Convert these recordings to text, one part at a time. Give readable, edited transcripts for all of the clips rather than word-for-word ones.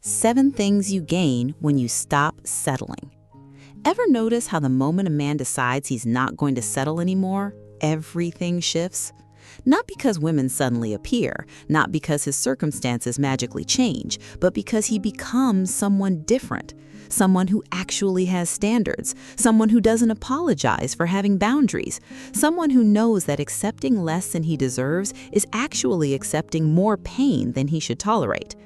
7 things you gain when you stop settling. Ever notice how the moment a man decides he's not going to settle anymore, everything shifts? Not because women suddenly appear, not because his circumstances magically change, but because he becomes someone different. Someone who actually has standards, someone who doesn't apologize for having boundaries, someone who knows that accepting less than he deserves is actually accepting more pain than he should tolerate.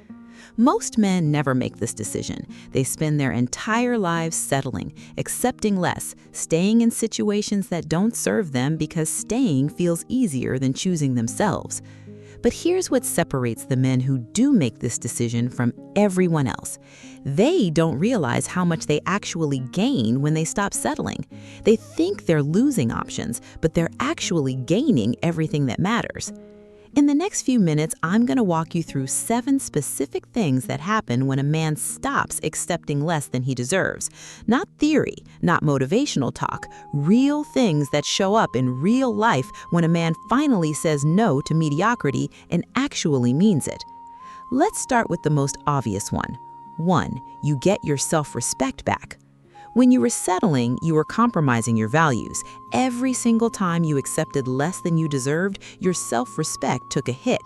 Most men never make this decision. They spend their entire lives settling, accepting less, staying in situations that don't serve them because staying feels easier than choosing themselves. But here's what separates the men who do make this decision from everyone else. They don't realize how much they actually gain when they stop settling. They think they're losing options, but they're actually gaining everything that matters. In the next few minutes, I'm going to walk you through 7 specific things that happen when a man stops accepting less than he deserves. Not theory, not motivational talk, real things that show up in real life when a man finally says no to mediocrity and actually means it. Let's start with the most obvious one. 1. You get your self-respect back. When you were settling, you were compromising your values. Every single time you accepted less than you deserved, your self-respect took a hit.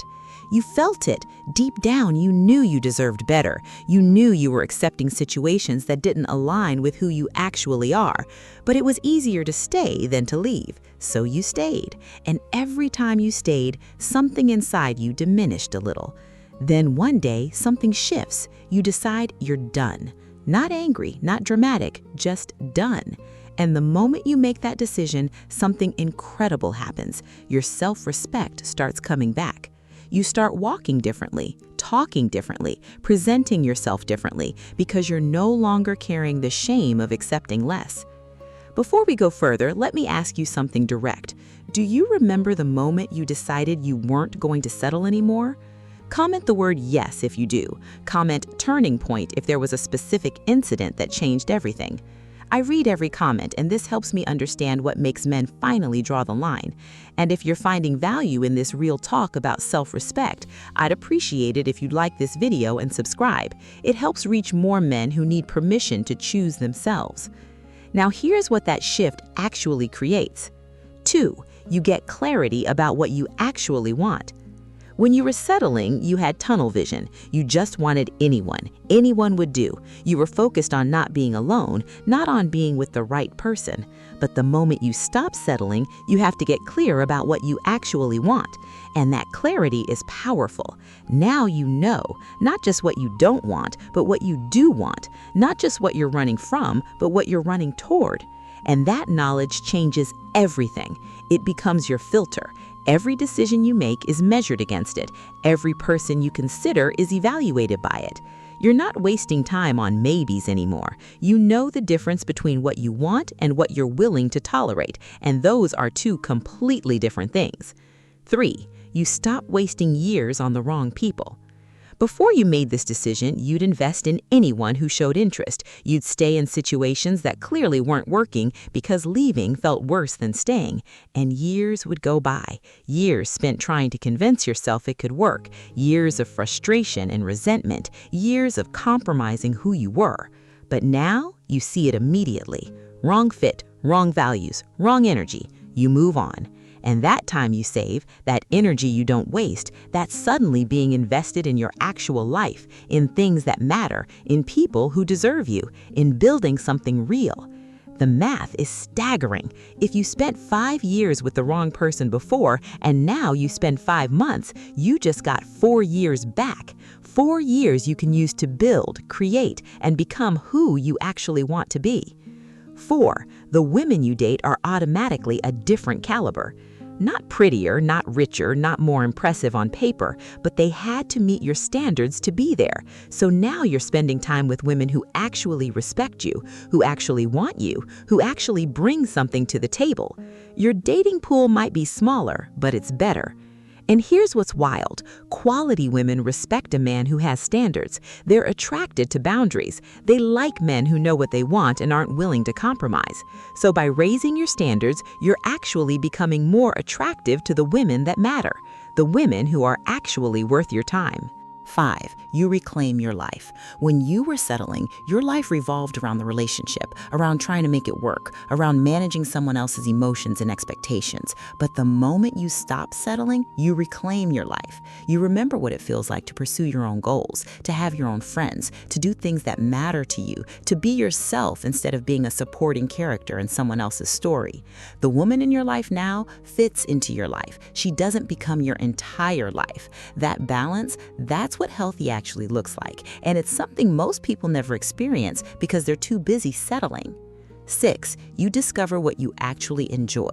You felt it. Deep down, you knew you deserved better. You knew you were accepting situations that didn't align with who you actually are. But it was easier to stay than to leave. So you stayed. And every time you stayed, something inside you diminished a little. Then one day, something shifts. You decide you're done. Not angry, not dramatic, just done. And the moment you make that decision, something incredible happens. Your self-respect starts coming back. You start walking differently, talking differently, presenting yourself differently, because you're no longer carrying the shame of accepting less. Before we go further, let me ask you something direct. Do you remember the moment you decided you weren't going to settle anymore? Comment the word yes if you do. Comment turning point if there was a specific incident that changed everything. I read every comment, and this helps me understand what makes men finally draw the line. And if you're finding value in this real talk about self-respect, I'd appreciate it if you'd like this video and subscribe. It helps reach more men who need permission to choose themselves. Now here's what that shift actually creates. 2. You get clarity about what you actually want. When you were settling, you had tunnel vision. You just wanted anyone. Anyone would do. You were focused on not being alone, not on being with the right person. But the moment you stop settling, you have to get clear about what you actually want. And that clarity is powerful. Now you know, not just what you don't want, but what you do want. Not just what you're running from, but what you're running toward. And that knowledge changes everything. It becomes your filter. Every decision you make is measured against it. Every person you consider is evaluated by it. You're not wasting time on maybes anymore. You know the difference between what you want and what you're willing to tolerate, and those are 2 completely different things. 3. You stop wasting years on the wrong people. Before you made this decision, you'd invest in anyone who showed interest. You'd stay in situations that clearly weren't working because leaving felt worse than staying. And years would go by. Years spent trying to convince yourself it could work. Years of frustration and resentment. Years of compromising who you were. But now you see it immediately. Wrong fit, wrong values, wrong energy. You move on. And that time you save, that energy you don't waste, that's suddenly being invested in your actual life, in things that matter, in people who deserve you, in building something real. The math is staggering. If you spent 5 years with the wrong person before, and now you spend 5 months, you just got 4 years back. 4 years you can use to build, create, and become who you actually want to be. 4. The women you date are automatically a different caliber. Not prettier, not richer, not more impressive on paper, but they had to meet your standards to be there. So now you're spending time with women who actually respect you, who actually want you, who actually bring something to the table. Your dating pool might be smaller, but it's better. And here's what's wild. Quality women respect a man who has standards. They're attracted to boundaries. They like men who know what they want and aren't willing to compromise. So by raising your standards, you're actually becoming more attractive to the women that matter, the women who are actually worth your time. 5. You reclaim your life. When you were settling, your life revolved around the relationship, around trying to make it work, around managing someone else's emotions and expectations. But the moment you stop settling, you reclaim your life. You remember what it feels like to pursue your own goals, to have your own friends, to do things that matter to you, to be yourself instead of being a supporting character in someone else's story. The woman in your life now fits into your life. She doesn't become your entire life. That balance, that's what healthy actually looks like, and it's something most people never experience because they're too busy settling. 6. You discover what you actually enjoy.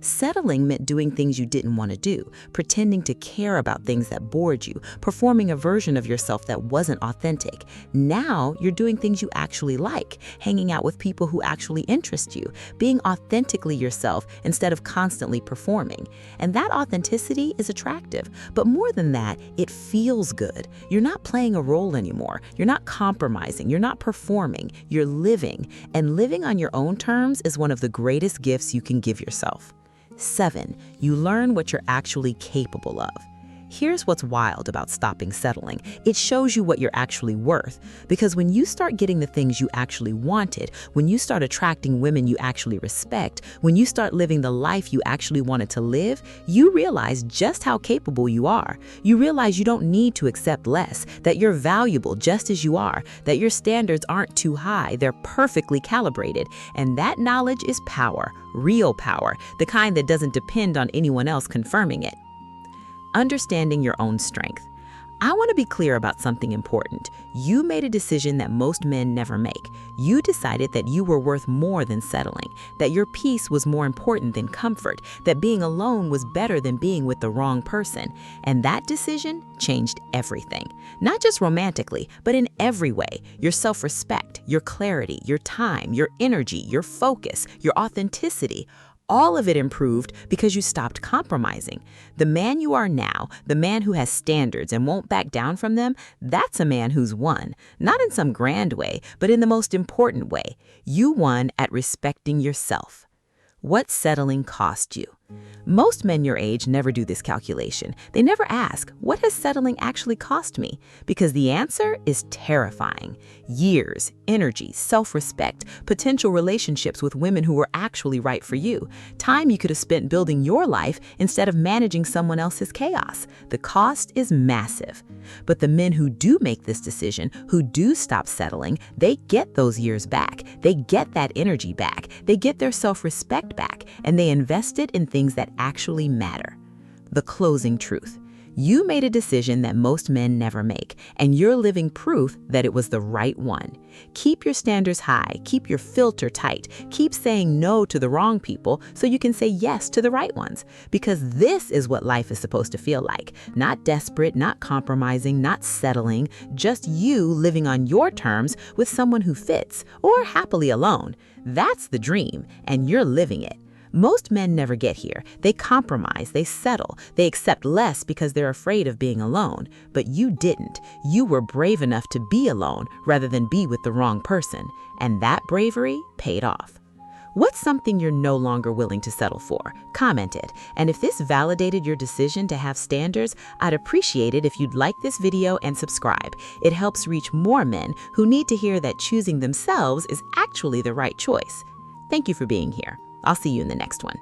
Settling meant doing things you didn't want to do, pretending to care about things that bored you, performing a version of yourself that wasn't authentic. Now you're doing things you actually like, hanging out with people who actually interest you, being authentically yourself instead of constantly performing. And that authenticity is attractive, but more than that, it feels good. You're not playing a role anymore. You're not compromising. You're not performing. You're living. And living on your own terms is one of the greatest gifts you can give yourself. 7. You learn what you're actually capable of. Here's what's wild about stopping settling. It shows you what you're actually worth. Because when you start getting the things you actually wanted, when you start attracting women you actually respect, when you start living the life you actually wanted to live, you realize just how capable you are. You realize you don't need to accept less, that you're valuable just as you are, that your standards aren't too high, they're perfectly calibrated. And that knowledge is power, real power, the kind that doesn't depend on anyone else confirming it. Understanding your own strength. I want to be clear about something important. You made a decision that most men never make. You decided that you were worth more than settling, that your peace was more important than comfort, that being alone was better than being with the wrong person. And that decision changed everything. Not just romantically, but in every way. Your self-respect, your clarity, your time, your energy, your focus, your authenticity. All of it improved because you stopped compromising. The man you are now, the man who has standards and won't back down from them, that's a man who's won. Not in some grand way, but in the most important way. You won at respecting yourself. What settling cost you? Most men your age never do this calculation. They never ask, what has settling actually cost me? Because the answer is terrifying. Years, energy, self-respect, potential relationships with women who were actually right for you, time you could have spent building your life instead of managing someone else's chaos. The cost is massive. But the men who do make this decision, who do stop settling, they get those years back. They get that energy back. They get their self-respect back, and they invest it in things that actually matter. The closing truth. You made a decision that most men never make, and you're living proof that it was the right one. Keep your standards high, keep your filter tight, keep saying no to the wrong people so you can say yes to the right ones. Because this is what life is supposed to feel like. Not desperate, not compromising, not settling, just you living on your terms with someone who fits, or happily alone. That's the dream, and you're living it. Most men never get here. They compromise, they settle, they accept less because they're afraid of being alone. But you didn't. You were brave enough to be alone rather than be with the wrong person. And that bravery paid off. What's something you're no longer willing to settle for? Comment it. And if this validated your decision to have standards, I'd appreciate it if you'd like this video and subscribe. It helps reach more men who need to hear that choosing themselves is actually the right choice. Thank you for being here. I'll see you in the next one.